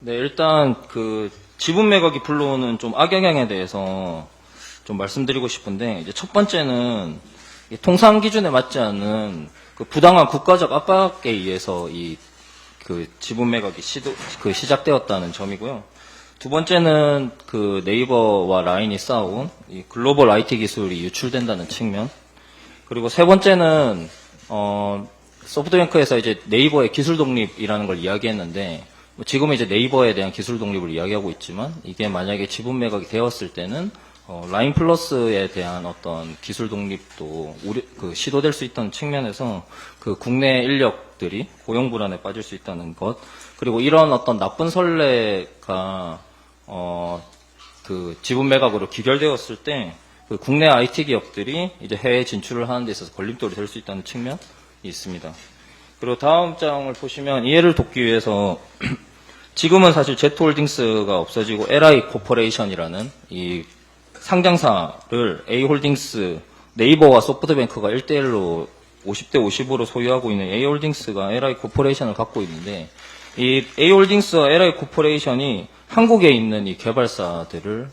네, 일단 그 지분 매각이 불러오는 좀 악영향에 대해서 좀 말씀드리고 싶은데, 이제 첫 번째는 이 통상 기준에 맞지 않는 그 부당한 국가적 압박에 의해서 이 그 지분 매각이 시작되었다는 점이고요. 두 번째는 그 네이버와 라인이 쌓아온 이 글로벌 IT 기술이 유출된다는 측면. 그리고 세 번째는 소프트뱅크에서 이제 네이버의 기술 독립이라는 걸 이야기했는데, 지금은 이제 네이버에 대한 기술 독립을 이야기하고 있지만, 이게 만약에 지분 매각이 되었을 때는 라인 플러스에 대한 어떤 기술 독립도 시도될 수 있다는 측면에서 그 국내 인력들이 고용 불안에 빠질 수 있다는 것, 그리고 이런 어떤 나쁜 선례가 그 지분 매각으로 기결되었을 때 그 국내 IT 기업들이 이제 해외 진출을 하는 데 있어서 걸림돌이 될 수 있다는 측면이 있습니다. 그리고 다음 장을 보시면 이해를 돕기 위해서 지금은 사실 Z홀딩스가 없어지고 LI 코퍼레이션이라는 이 상장사를 A홀딩스, 네이버와 소프트뱅크가 1대1로 50대 50으로 소유하고 있는 A홀딩스가 LI 코퍼레이션을 갖고 있는데, 이 A홀딩스와 LI 코퍼레이션이 한국에 있는 이 개발사들을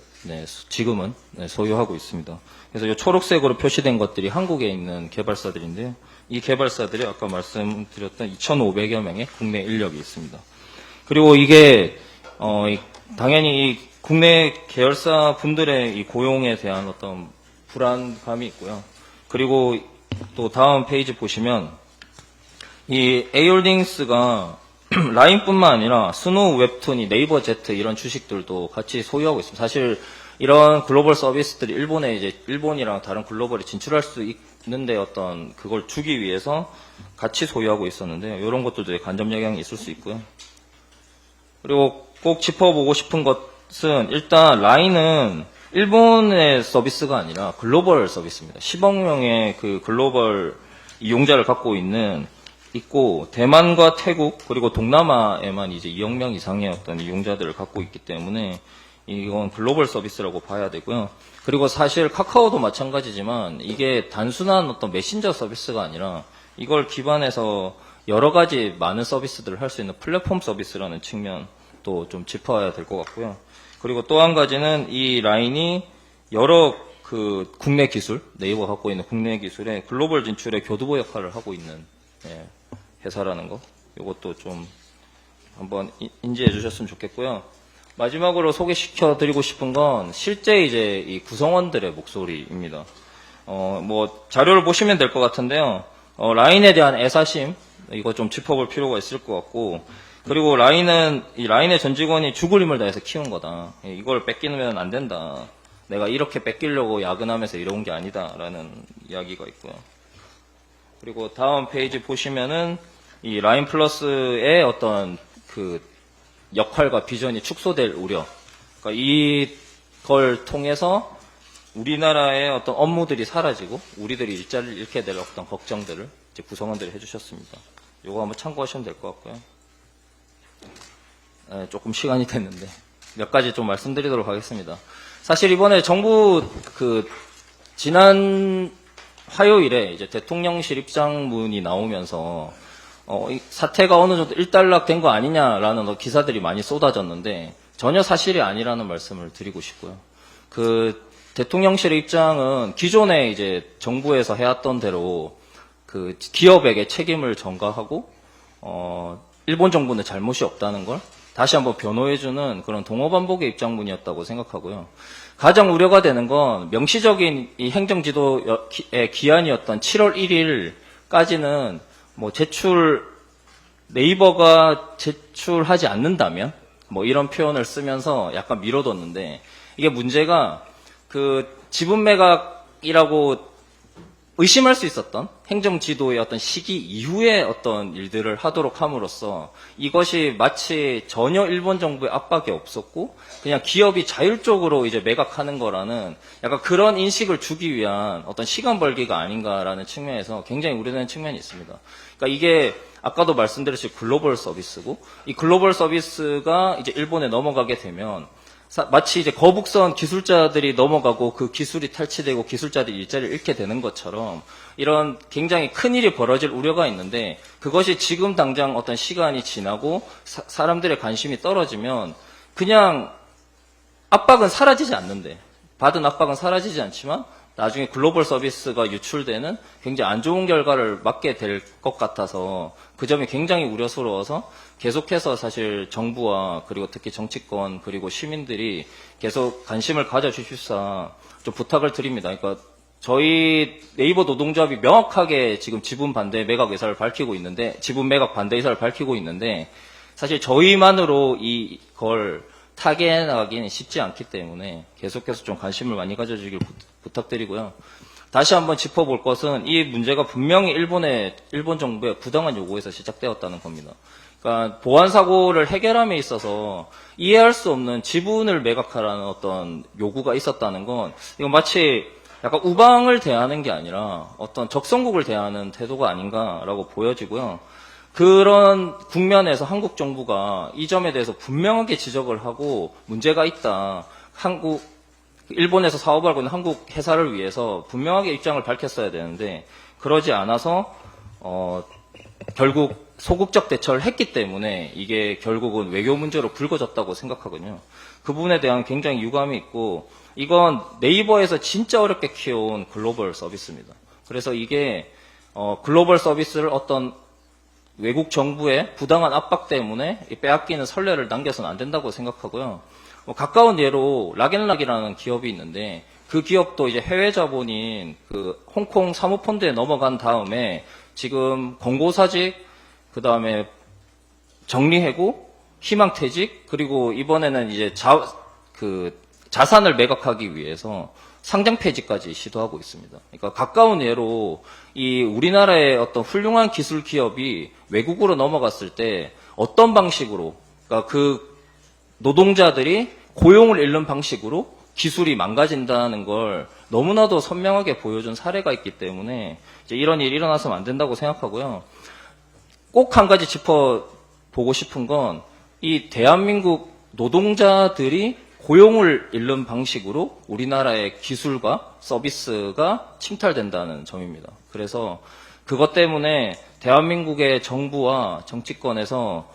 지금은 소유하고 있습니다. 그래서 이 초록색으로 표시된 것들이 한국에 있는 개발사들인데요. 이 개발사들이 아까 말씀드렸던 2,500여 명의 국내 인력이 있습니다. 그리고 이게 당연히 이 국내 계열사 분들의 이 고용에 대한 어떤 불안감이 있고요. 그리고 또 다음 페이지 보시면 이 A홀딩스가 라인뿐만 아니라 스노우, 웹툰이 네이버 제트 이런 주식들도 같이 소유하고 있습니다. 사실 이런 글로벌 서비스들이 일본이랑 다른 글로벌에 진출할 수 있는데 어떤 그걸 주기 위해서 같이 소유하고 있었는데, 이런 것들도 간접 영향이 있을 수 있고요. 그리고 꼭 짚어보고 싶은 것은 일단 라인은 일본의 서비스가 아니라 글로벌 서비스입니다. 10억 명의 그 글로벌 이용자를 갖고 있고 대만과 태국 그리고 동남아에만 이제 2억 명 이상의 어떤 이용자들을 갖고 있기 때문에 이건 글로벌 서비스라고 봐야 되고요. 그리고 사실 카카오도 마찬가지지만 이게 단순한 어떤 메신저 서비스가 아니라 이걸 기반해서 여러 가지 많은 서비스들을 할 수 있는 플랫폼 서비스라는 측면도 좀 짚어야 될 것 같고요. 그리고 또 한 가지는 이 라인이 여러 그 국내 기술, 네이버 갖고 있는 국내 기술의 글로벌 진출의 교두보 역할을 하고 있는 회사라는 거, 이것도 좀 한번 인지해 주셨으면 좋겠고요. 마지막으로 소개시켜 드리고 싶은 건 실제 이제 이 구성원들의 목소리입니다. 뭐 자료를 보시면 될 것 같은데요. 라인에 대한 애사심, 이거 좀 짚어볼 필요가 있을 것 같고, 그리고 라인의 전 직원이 죽을 힘을 다해서 키운 거다. 이걸 뺏기면 안 된다. 내가 이렇게 뺏기려고 야근하면서 이러는 게 아니다라는 이야기가 있고요. 그리고 다음 페이지 보시면은 이 라인 플러스의 어떤 그 역할과 비전이 축소될 우려. 그러니까 이걸 통해서 우리나라의 어떤 업무들이 사라지고 우리들이 일자리를 잃게 될 어떤 걱정들을 이제 구성원들이 해주셨습니다. 이거 한번 참고하시면 될 것 같고요. 조금 시간이 됐는데 몇 가지 좀 말씀드리도록 하겠습니다. 사실 이번에 정부 지난 화요일에 이제 대통령실 입장문이 나오면서 이 사태가 어느 정도 일단락된 거 아니냐라는 기사들이 많이 쏟아졌는데 전혀 사실이 아니라는 말씀을 드리고 싶고요. 그 대통령실의 입장은 기존에 이제 정부에서 해왔던 대로 그 기업에게 책임을 전가하고 일본 정부는 잘못이 없다는 걸 다시 한번 변호해주는 그런 동어반복의 입장문이었다고 생각하고요. 가장 우려가 되는 건 명시적인 이 행정지도의 기한이었던 7월 1일까지는 뭐 네이버가 제출하지 않는다면 뭐 이런 표현을 쓰면서 약간 미뤄뒀는데, 이게 문제가 그 지분 매각이라고 의심할 수 있었던 행정지도의 어떤 시기 이후에 어떤 일들을 하도록 함으로써 이것이 마치 전혀 일본 정부의 압박이 없었고 그냥 기업이 자율적으로 이제 매각하는 거라는 약간 그런 인식을 주기 위한 어떤 시간 벌기가 아닌가라는 측면에서 굉장히 우려되는 측면이 있습니다. 그러니까 이게 아까도 말씀드렸듯이 글로벌 서비스고, 이 글로벌 서비스가 이제 일본에 넘어가게 되면 마치 이제 거북선 기술자들이 넘어가고 그 기술이 탈취되고 기술자들이 일자리를 잃게 되는 것처럼 이런 굉장히 큰 일이 벌어질 우려가 있는데 그것이 지금 당장 어떤 시간이 지나고 사람들의 관심이 떨어지면 그냥 압박은 사라지지 않는데 받은 압박은 사라지지 않지만 나중에 글로벌 서비스가 유출되는 굉장히 안 좋은 결과를 맞게 될 것 같아서 그 점이 굉장히 우려스러워서 계속해서 사실 정부와 그리고 특히 정치권 그리고 시민들이 계속 관심을 가져주십사 좀 부탁을 드립니다. 그러니까 저희 네이버 노동조합이 명확하게 지금 지분 반대 매각 의사를 밝히고 있는데 지분 매각 반대 의사를 밝히고 있는데 사실 저희만으로 이걸 타개해 나가기는 쉽지 않기 때문에 계속해서 좀 관심을 많이 가져주길 부탁드리고요. 다시 한번 짚어볼 것은 이 문제가 분명히 일본 정부의 부당한 요구에서 시작되었다는 겁니다. 그러니까 보안 사고를 해결함에 있어서 이해할 수 없는 지분을 매각하라는 어떤 요구가 있었다는 건 이건 마치 약간 우방을 대하는 게 아니라 어떤 적성국을 대하는 태도가 아닌가라고 보여지고요. 그런 국면에서 한국 정부가 이 점에 대해서 분명하게 지적을 하고 문제가 있다. 일본에서 사업을 하고 있는 한국 회사를 위해서 분명하게 입장을 밝혔어야 되는데 그러지 않아서 결국 소극적 대처를 했기 때문에 이게 결국은 외교 문제로 불거졌다고 생각하거든요. 그 부분에 대한 굉장히 유감이 있고 이건 네이버에서 진짜 어렵게 키워온 글로벌 서비스입니다. 그래서 이게 글로벌 서비스를 어떤 외국 정부의 부당한 압박 때문에 빼앗기는 선례를 남겨서는 안 된다고 생각하고요. 가까운 예로 락앤락이라는 기업이 있는데 그 기업도 이제 해외 자본인 그 홍콩 사모펀드에 넘어간 다음에 지금 권고사직, 그 다음에 정리해고, 희망퇴직, 그리고 이번에는 이제 자산을 매각하기 위해서 상장 폐지까지 시도하고 있습니다. 그러니까 가까운 예로 이 우리나라의 어떤 훌륭한 기술 기업이 외국으로 넘어갔을 때 어떤 방식으로, 그러니까 그 노동자들이 고용을 잃는 방식으로 기술이 망가진다는 걸 너무나도 선명하게 보여준 사례가 있기 때문에 이제 이런 일이 일어나서는 안 된다고 생각하고요. 꼭 한 가지 짚어보고 싶은 건 이 대한민국 노동자들이 고용을 잃는 방식으로 우리나라의 기술과 서비스가 침탈된다는 점입니다. 그래서 그것 때문에 대한민국의 정부와 정치권에서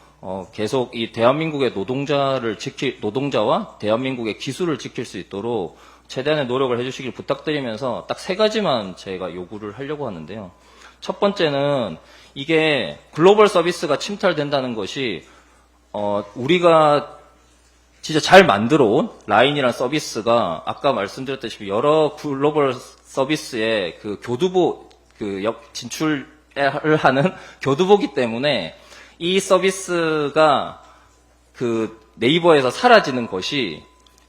계속 이 대한민국의 노동자와 대한민국의 기술을 지킬 수 있도록 최대한의 노력을 해주시길 부탁드리면서 딱 세 가지만 제가 요구를 하려고 하는데요. 첫 번째는 이게 글로벌 서비스가 침탈된다는 것이 우리가 진짜 잘 만들어온 라인이라는 서비스가 아까 말씀드렸다시피 여러 글로벌 서비스의 그 진출을 하는 교두보기 때문에 이 서비스가 그 네이버에서 사라지는 것이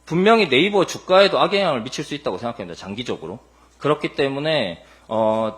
분명히 네이버 주가에도 악영향을 미칠 수 있다고 생각합니다. 장기적으로. 그렇기 때문에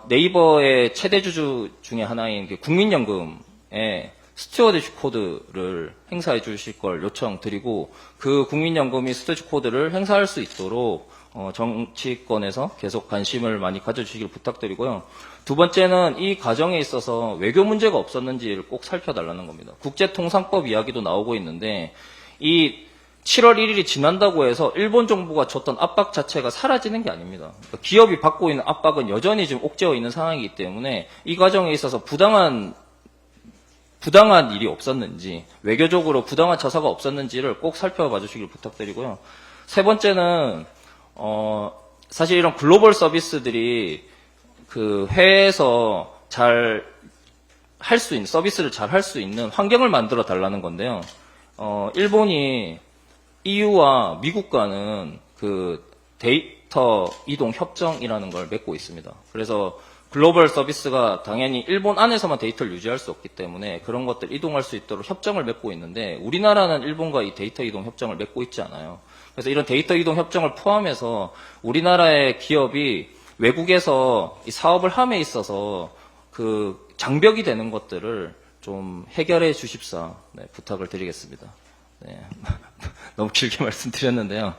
네이버의 최대 주주 중에 하나인 그 국민연금에 스튜어드십 코드를 행사해 주실 걸 요청드리고 그 국민연금이 스튜어드십 코드를 행사할 수 있도록 정치권에서 계속 관심을 많이 가져주시길 부탁드리고요. 두 번째는 이 과정에 있어서 외교 문제가 없었는지를 꼭 살펴달라는 겁니다. 국제통상법 이야기도 나오고 있는데 이 7월 1일이 지난다고 해서 일본 정부가 줬던 압박 자체가 사라지는 게 아닙니다. 그러니까 기업이 받고 있는 압박은 여전히 지금 옥죄어 있는 상황이기 때문에 이 과정에 있어서 부당한 일이 없었는지, 외교적으로 부당한 처사가 없었는지를 꼭 살펴봐 주시길 부탁드리고요. 세 번째는, 사실 이런 글로벌 서비스들이 그 해외에서 잘 할 수 있는, 서비스를 잘 할 수 있는 환경을 만들어 달라는 건데요. 일본이 EU와 미국과는 그 데이터 이동 협정이라는 걸 맺고 있습니다. 그래서 글로벌 서비스가 당연히 일본 안에서만 데이터를 유지할 수 없기 때문에 그런 것들 이동할 수 있도록 협정을 맺고 있는데 우리나라는 일본과 이 데이터 이동 협정을 맺고 있지 않아요. 그래서 이런 데이터 이동 협정을 포함해서 우리나라의 기업이 외국에서 이 사업을 함에 있어서 그 장벽이 되는 것들을 좀 해결해 주십사 부탁을 드리겠습니다. 네. 너무 길게 말씀드렸는데요.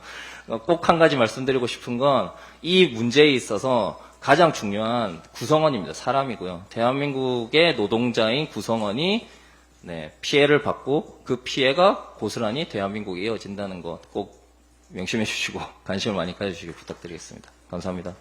꼭 한 가지 말씀드리고 싶은 건 이 문제에 있어서 가장 중요한 구성원입니다. 사람이고요. 대한민국의 노동자인 구성원이 피해를 받고 그 피해가 고스란히 대한민국에 이어진다는 것 꼭 명심해 주시고 관심을 많이 가져주시길 부탁드리겠습니다. 감사합니다.